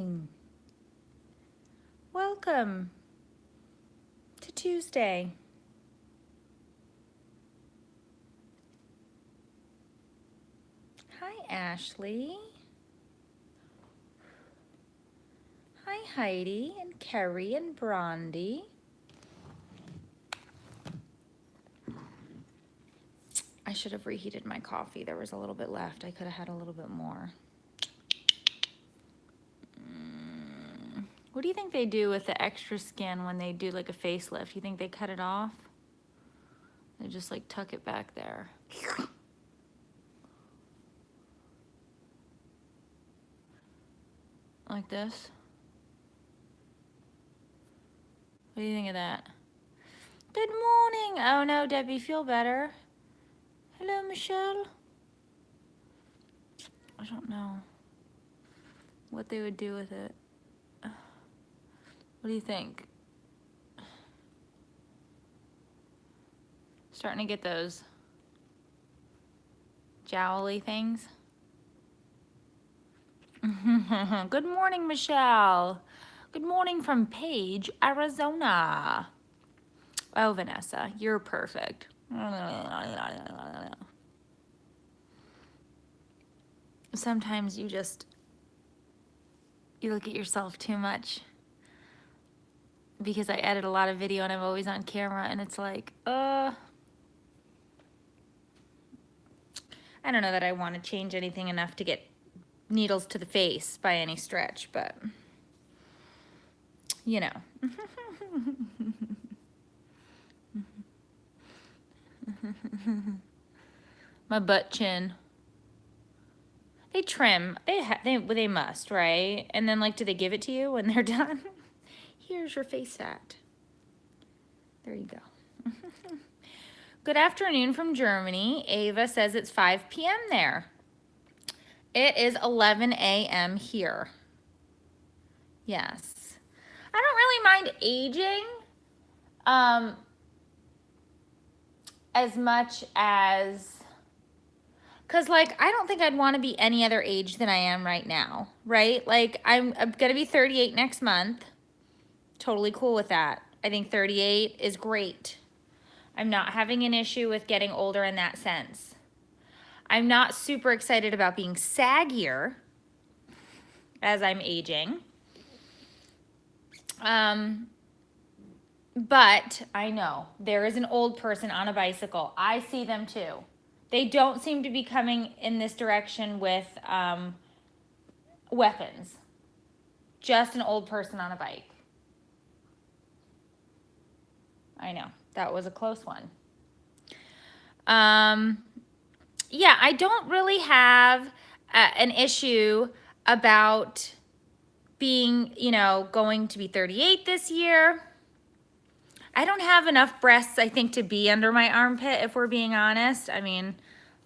morning. Welcome to Tuesday. Hi, Ashley. Hi, Heidi and Kerry and Brondi. I should have reheated my coffee. There was a little bit left. I could have had a little bit more. What do you think they do with the extra skin when they do like a facelift? You think they cut it off? They just like tuck it back there. Like this. What do you think of that? Good morning. Oh no, Debbie, feel better. Hello, Michelle. I don't know what they would do with it. What do you think? Starting to get those jowly things. Good morning, Michelle. Good morning from Page, Arizona. Oh, Vanessa, you're perfect. Sometimes you look at yourself too much because I edit a lot of video and I'm always on camera and it's like, I don't know that I want to change anything enough to get needles to the face by any stretch, but you know. My butt chin. They trim. They must, right? And then like, do they give it to you when they're done? Here's your face fat. There you go. Good afternoon from Germany. Ava says it's 5 p.m. there. It is 11 a.m. here. Yes. I don't really mind aging as much as, because like I don't think I'd want to be any other age than I am right now, right? Like I'm gonna be 38 next month. Totally cool with that. I think 38 is great. I'm not having an issue with getting older in that sense. I'm not super excited about being saggier as I'm aging. But I know there is an old person on a bicycle. I see them too. They don't seem to be coming in this direction with weapons. Just an old person on a bike. I know, that was a close one. Yeah, I don't really have an issue about being, going to be 38 this year. I don't have enough breasts, I think, to be under my armpit, if we're being honest. I mean,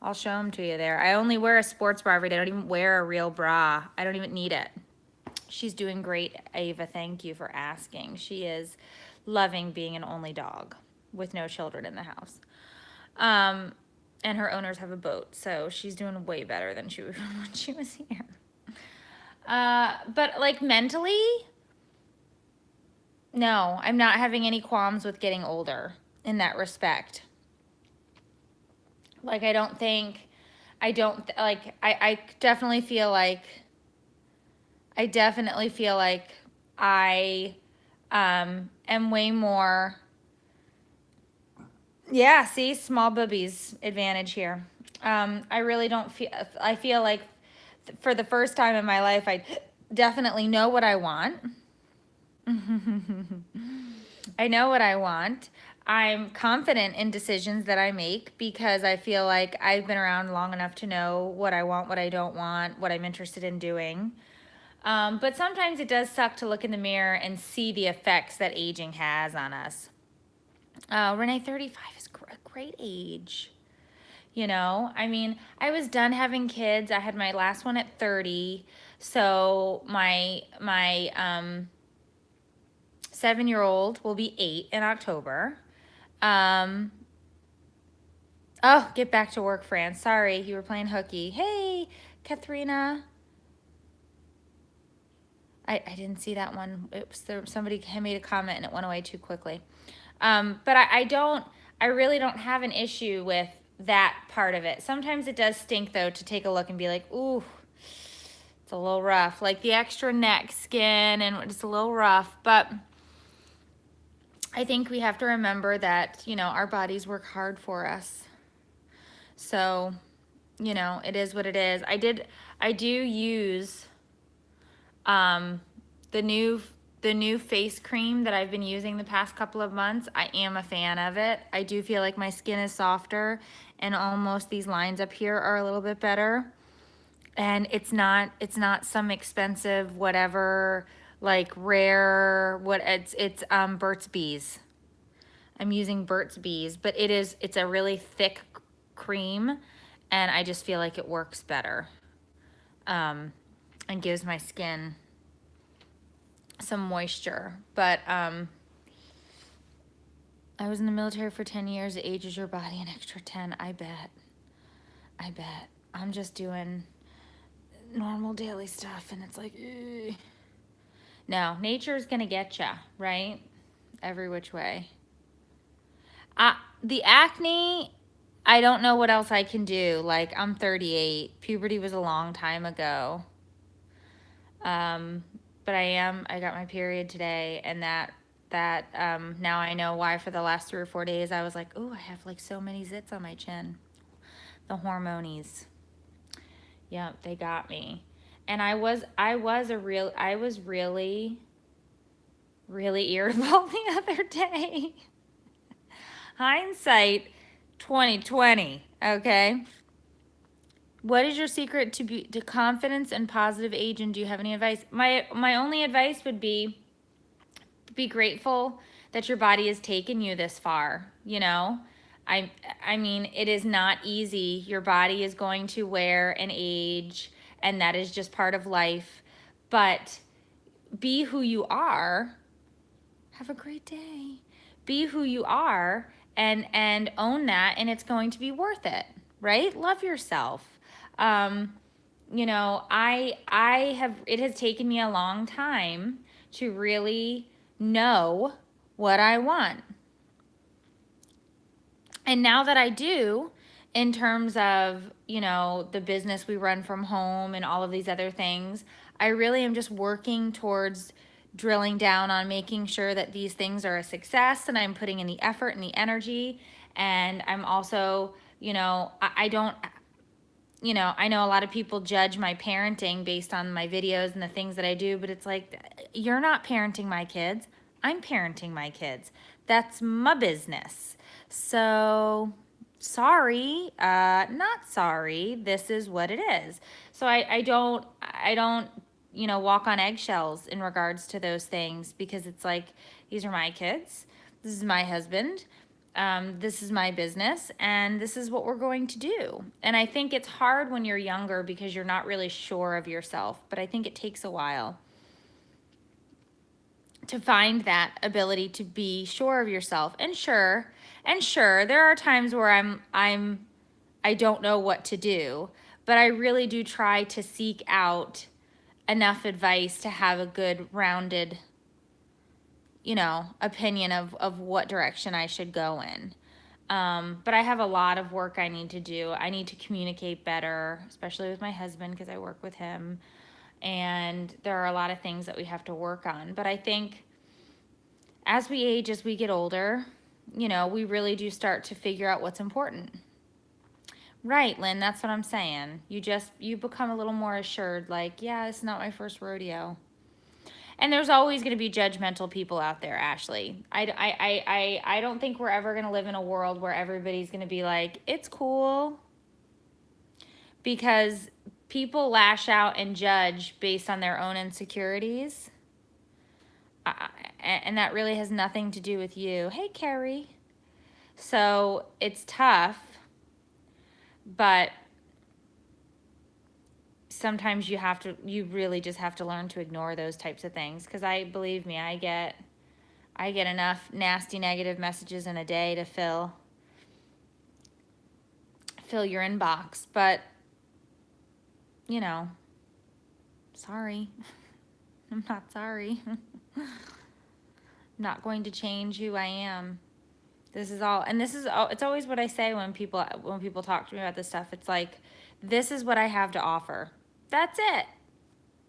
I'll show them to you there. I only wear a sports bra every day. I don't even wear a real bra. I don't even need it. She's doing great, Ava. Thank you for asking. She is loving being an only dog with no children in the house. And her owners have a boat, so she's doing way better than she was when she was here. But like mentally, no, I'm not having any qualms with getting older in that respect. Like I definitely feel like I am way more. Yeah, see, small boobies advantage here. I really don't feel, I feel like for the first time in my life, I definitely know what I want. I know what I want. I'm confident in decisions that I make because I feel like I've been around long enough to know what I want, what I don't want, what I'm interested in doing. But sometimes it does suck to look in the mirror and see the effects that aging has on us. Renee, 35 is a great age. I mean, I was done having kids. I had my last one at 30. So my 7-year-old will be 8 in October. Oh, get back to work, Fran. Sorry, you were playing hooky. Hey, Katharina. I didn't see that one. It was there, somebody had made a comment and it went away too quickly. But I really don't have an issue with that part of it. Sometimes it does stink though to take a look and be like, ooh, it's a little rough. Like the extra neck skin and it's a little rough. But I think we have to remember that, you know, our bodies work hard for us. So, you know, it is what it is. I do use um, the new face cream that I've been using the past couple of months. I am a fan of it. I do feel like my skin is softer and almost these lines up here are a little bit better. And it's not some expensive whatever, like rare what it's Burt's Bees. I'm using Burt's Bees, but it's a really thick cream and I just feel like it works better. And gives my skin some moisture. But I was in the military for 10 years. It ages your body an extra 10. I bet. I'm just doing normal daily stuff and it's like, ugh. No, nature's gonna get ya, right? Every which way. The acne, I don't know what else I can do. Like, I'm 38. Puberty was a long time ago. But I got my period today, and that now I know why for the last 3 or 4 days I was like, oh, I have like so many zits on my chin. The hormonies. Yep, they got me. And I was really, really irritable the other day. Hindsight 2020, okay? What is your secret to confidence and positive aging? Do you have any advice? My only advice would be grateful that your body has taken you this far, you know? I mean, it is not easy. Your body is going to wear and age, and that is just part of life. But be who you are. Have a great day. Be who you are and own that, and it's going to be worth it, right? Love yourself. You know, it has taken me a long time to really know what I want. And now that I do, in terms of, you know, the business we run from home and all of these other things, I really am just working towards drilling down on making sure that these things are a success and I'm putting in the effort and the energy. And I'm also, you know, I don't, you know, I know a lot of people judge my parenting based on my videos and the things that I do, but it's like, you're not parenting my kids. I'm parenting my kids. That's my business. So sorry, not sorry. This is what it is. So I don't, you know, walk on eggshells in regards to those things because it's like, these are my kids. This is my husband. This is my business and this is what we're going to do. And I think it's hard when you're younger because you're not really sure of yourself, but I think it takes a while to find that ability to be sure of yourself. And sure, there are times where I don't know what to do, but I really do try to seek out enough advice to have a good rounded, you know, opinion of what direction I should go in. But I have a lot of work I need to do. I need to communicate better, especially with my husband because I work with him. And there are a lot of things that we have to work on. But I think as we age, as we get older, you know, we really do start to figure out what's important. Right, Lynn, that's what I'm saying. You become a little more assured, like, yeah, this is not my first rodeo. And there's always going to be judgmental people out there, Ashley. I don't think we're ever going to live in a world where everybody's going to be like, it's cool. Because people lash out and judge based on their own insecurities. And that really has nothing to do with you. Hey, Carrie. So it's tough, but sometimes you really just have to learn to ignore those types of things. Because believe me, I get enough nasty negative messages in a day to fill your inbox. But, you know, sorry. I'm not sorry. I'm not going to change who I am. This is all, and this is all, it's always what I say when people talk to me about this stuff. It's like, this is what I have to offer. That's it.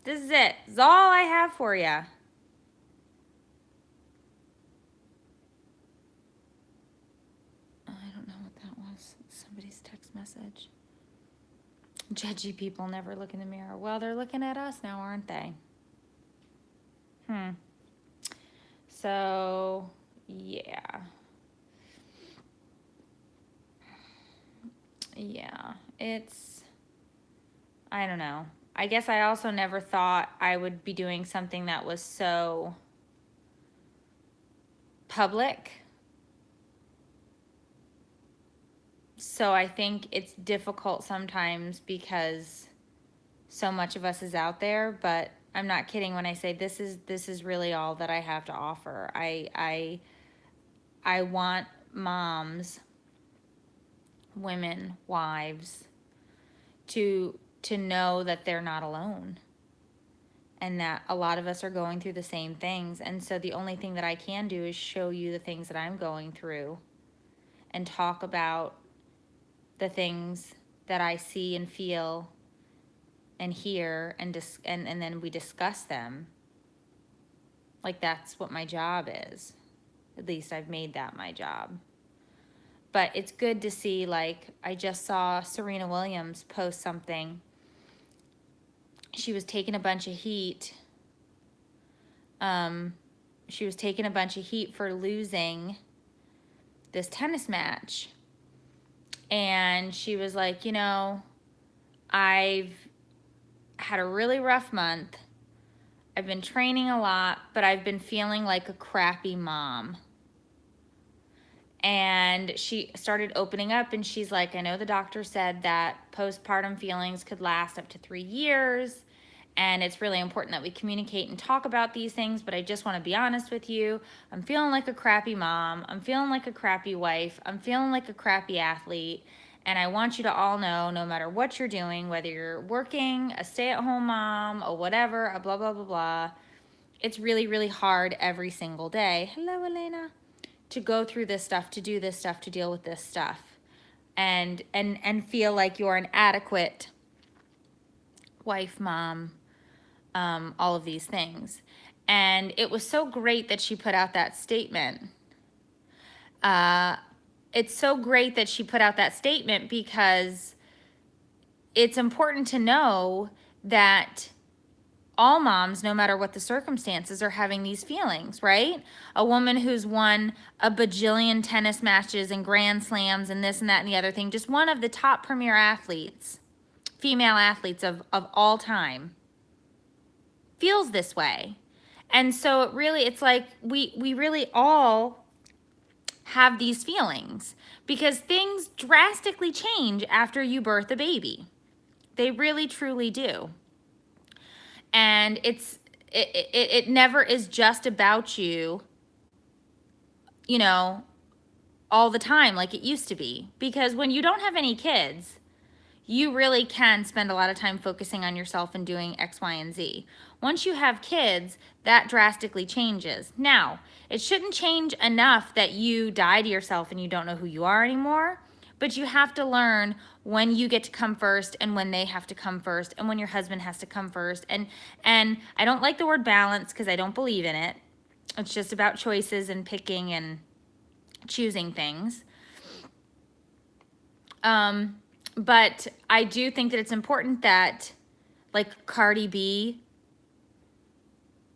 This is it. It's all I have for you. I don't know what that was. Somebody's text message. Judgy people never look in the mirror. Well, they're looking at us now, aren't they? So, yeah. Yeah, it's, I don't know. I guess I also never thought I would be doing something that was so public. So I think it's difficult sometimes because so much of us is out there, but I'm not kidding when I say this is really all that I have to offer. I want moms, women, wives to know that they're not alone and that a lot of us are going through the same things. And so the only thing that I can do is show you the things that I'm going through and talk about the things that I see and feel and hear and then we discuss them. Like, that's what my job is. At least I've made that my job. But it's good to see, like, I just saw Serena Williams post something. She was taking a bunch of heat. She was taking a bunch of heat for losing this tennis match. And she was like, you know, I've had a really rough month. I've been training a lot, but I've been feeling like a crappy mom. And she started opening up and she's like, I know the doctor said that postpartum feelings could last up to 3 years. And it's really important that we communicate and talk about these things. But I just want to be honest with you. I'm feeling like a crappy mom. I'm feeling like a crappy wife. I'm feeling like a crappy athlete. And I want you to all know, no matter what you're doing, whether you're working, a stay-at-home mom, or whatever, a blah, blah, blah, blah, it's really, really hard every single day. Hello, Elena. To go through this stuff, to do this stuff, to deal with this stuff. And feel like you're an adequate wife, mom, all of these things. And it was so great that she put out that statement. It's so great that she put out that statement because it's important to know that all moms, no matter what the circumstances, are having these feelings, right? A woman who's won a bajillion tennis matches and grand slams and this and that and the other thing, just one of the top premier athletes, female athletes of all time, feels this way. And so it really, it's like we really all have these feelings because things drastically change after you birth a baby. They really, truly do. And it never is just about you, you know, all the time like it used to be. Because when you don't have any kids, you really can spend a lot of time focusing on yourself and doing X, Y, and Z. Once you have kids, that drastically changes. Now, it shouldn't change enough that you die to yourself and you don't know who you are anymore, but you have to learn when you get to come first and when they have to come first and when your husband has to come first. And I don't like the word balance because I don't believe in it. It's just about choices and picking and choosing things. But I do think that it's important that, like Cardi B,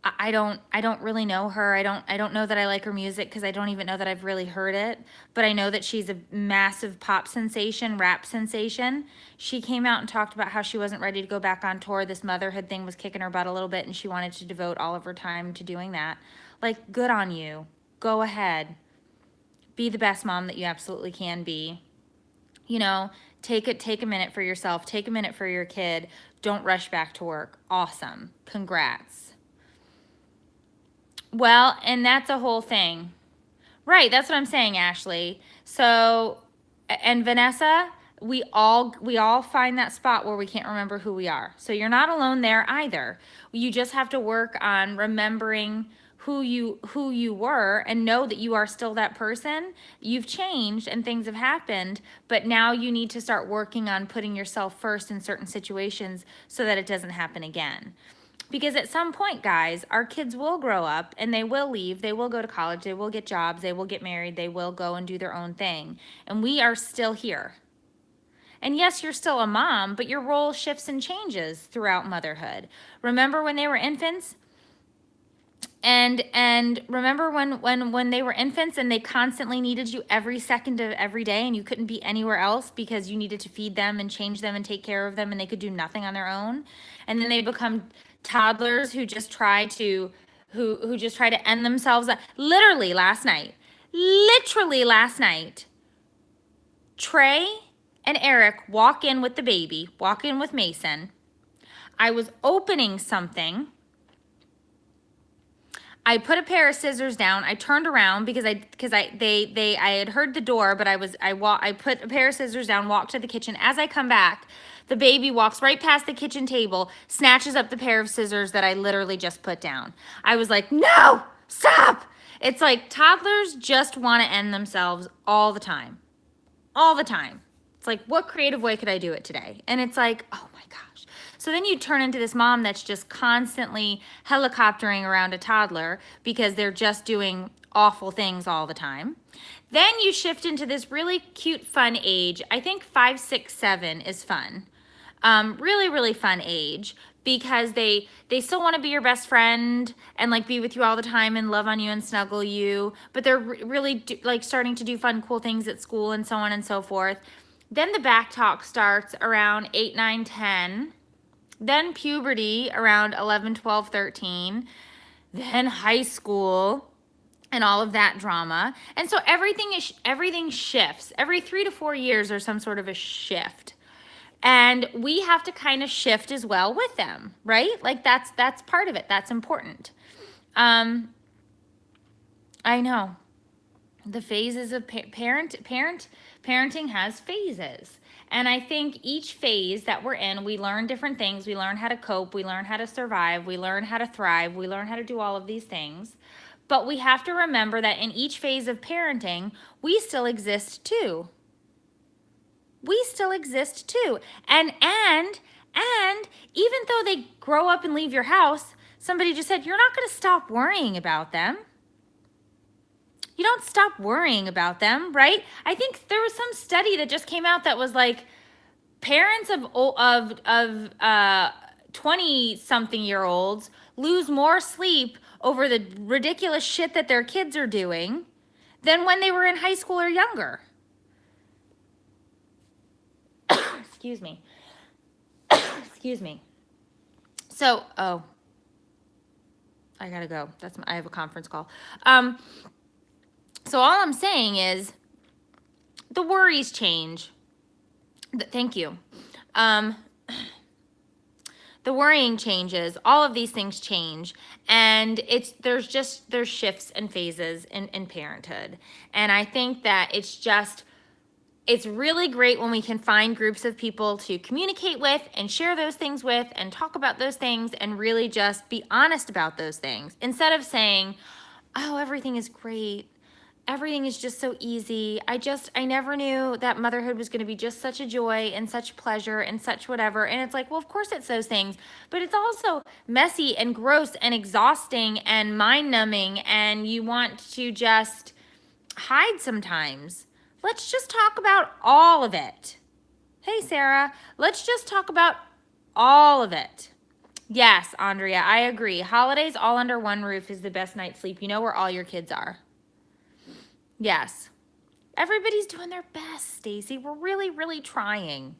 I don't really know her. I don't know that I like her music because I don't even know that I've really heard it. But I know that she's a massive pop sensation, rap sensation. She came out and talked about how she wasn't ready to go back on tour. This motherhood thing was kicking her butt a little bit, and she wanted to devote all of her time to doing that. Like, good on you. Go ahead. Be the best mom that you absolutely can be. You know, take a minute for yourself. Take a minute for your kid. Don't rush back to work. Awesome. Congrats. Well, and that's a whole thing. Right, that's what I'm saying, Ashley. So, and Vanessa, We all find that spot where we can't remember who we are. So you're not alone there either. You just have to work on remembering who you were and know that you are still that person. You've changed and things have happened, but now you need to start working on putting yourself first in certain situations so that it doesn't happen again. Because at some point, guys, our kids will grow up and they will leave, they will go to college, they will get jobs, they will get married, they will go and do their own thing. And we are still here. And yes, you're still a mom, but your role shifts and changes throughout motherhood. Remember when they were infants? And remember when they were infants and they constantly needed you every second of every day and you couldn't be anywhere else because you needed to feed them and change them and take care of them and they could do nothing on their own. And then they become toddlers who just try to end themselves. Literally last night, Trey and Eric walk in with the baby, walk in with Mason. I was opening something. I put a pair of scissors down. I turned around because I had heard the door, but I put a pair of scissors down, walked to the kitchen. As I come back, the baby walks right past the kitchen table, snatches up the pair of scissors that I literally just put down. I was like, "No, stop." It's like toddlers just want to end themselves all the time. All the time. It's like, what creative way could I do it today? And it's like, oh my gosh. So then you turn into this mom that's just constantly helicoptering around a toddler because they're just doing awful things all the time. Then you shift into this really cute, fun age. I think 5, 6, 7 is fun. Really, really fun age because they still want to be your best friend and like be with you all the time and love on you and snuggle you, but they're really like starting to do fun, cool things at school and so on and so forth. Then the back talk starts around 8, 9, 10. Then puberty around 11, 12, 13. Then high school and all of that drama. And so everything shifts. Every 3 to 4 years there's some sort of a shift. And we have to kind of shift as well with them, right? Like that's part of it. That's important. I know. The phases of parenting has phases. And I think each phase that we're in, we learn different things. We learn how to cope. We learn how to survive. We learn how to thrive. We learn how to do all of these things. But we have to remember that in each phase of parenting, we still exist too. We still exist too. And even though they grow up and leave your house, somebody just said, you're not going to stop worrying about them. You don't stop worrying about them, right? I think there was some study that just came out that was like parents of 20-something-year-olds lose more sleep over the ridiculous shit that their kids are doing than when they were in high school or younger. Excuse me. Excuse me. So, I gotta go. I have a conference call. So all I'm saying is the worries change. Thank you. The worrying changes. All of these things change. And there's shifts and phases in parenthood. And I think that it's really great when we can find groups of people to communicate with and share those things with and talk about those things and really just be honest about those things. Instead of saying, oh, everything is great. Everything is just so easy. I never knew that motherhood was going to be just such a joy and such pleasure and such whatever. And it's like, well, of course it's those things, but it's also messy and gross and exhausting and mind-numbing, and you want to just hide sometimes. Let's just talk about all of it. Hey, Sarah, let's just talk about all of it. Yes, Andrea, I agree. Holidays all under one roof is the best night's sleep. You know where all your kids are. Yes. Everybody's doing their best, Stacy. We're really, really trying.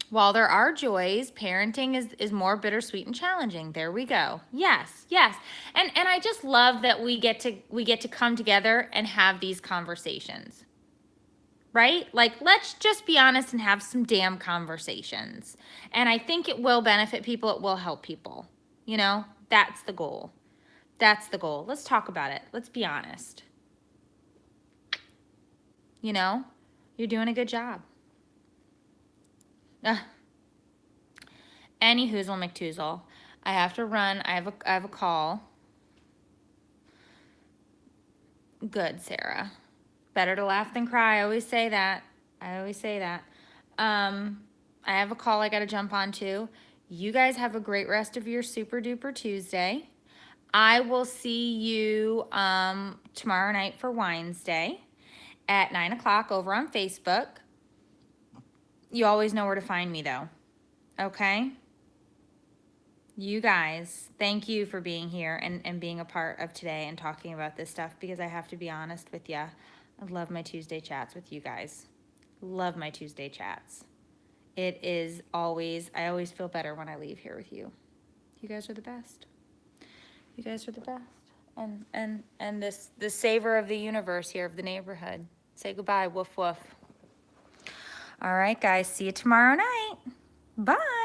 While there are joys, parenting is more bittersweet and challenging. There we go. Yes, yes. And I just love that we get to come together and have these conversations. Right? Like, let's just be honest and have some damn conversations. And I think it will benefit people. It will help people. You know, that's the goal. That's the goal. Let's talk about it. Let's be honest. You know, you're doing a good job. Any hoozle McToozle. I have to run. I have a call. Good, Sarah. Better to laugh than cry. I always say that. I have a call I got to jump on to. You guys have a great rest of your super duper Tuesday. I will see you tomorrow night for Wines Day at 9 o'clock over on Facebook. You always know where to find me, though. Okay? You guys, thank you for being here and being a part of today and talking about this stuff, because I have to be honest with you. I love my Tuesday chats with you guys. Love my Tuesday chats. It is always, I always feel better when I leave here with you. You guys are the best. You guys are the best. And this, the savor of the universe here, of the neighborhood. Say goodbye, woof woof. All right, guys, see you tomorrow night. Bye.